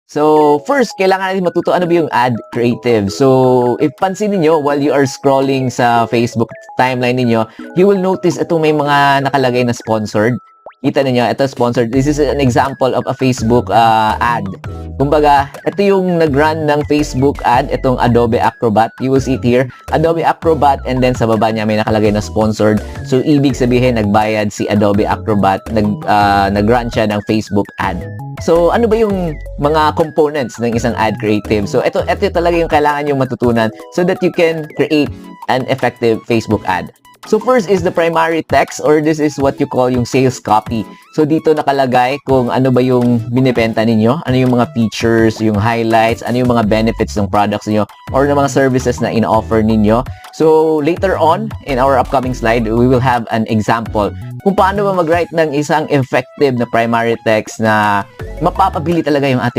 So, first, kailangan natin matuto ano ba yung ad creative. So, if pansin niyo while you are scrolling sa Facebook timeline niyo, you will notice itong may mga nakalagay na sponsored. Kita niyo, ito sponsored. This is an example of a Facebook ad. Kumbaga, ito yung nag-run ng Facebook ad, itong Adobe Acrobat. You will see it here, Adobe Acrobat, and then sa baba niya may nakalagay na sponsored. So, ibig sabihin, nagbayad si Adobe Acrobat, nag-run siya ng Facebook ad. So, ano ba yung mga components ng isang ad creative? So, ito talaga yung kailangan yung matutunan so that you can create an effective Facebook ad. So, first is the primary text, or this is what you call yung sales copy. So, dito nakalagay kung ano ba yung binibenta ninyo, ano yung mga features, yung highlights, ano yung mga benefits ng products niyo or ng mga services na in-offer ninyo. So, later on, in our upcoming slide, we will have an example kung paano ba mag-write ng isang effective na primary text na mapapabili talaga yung ating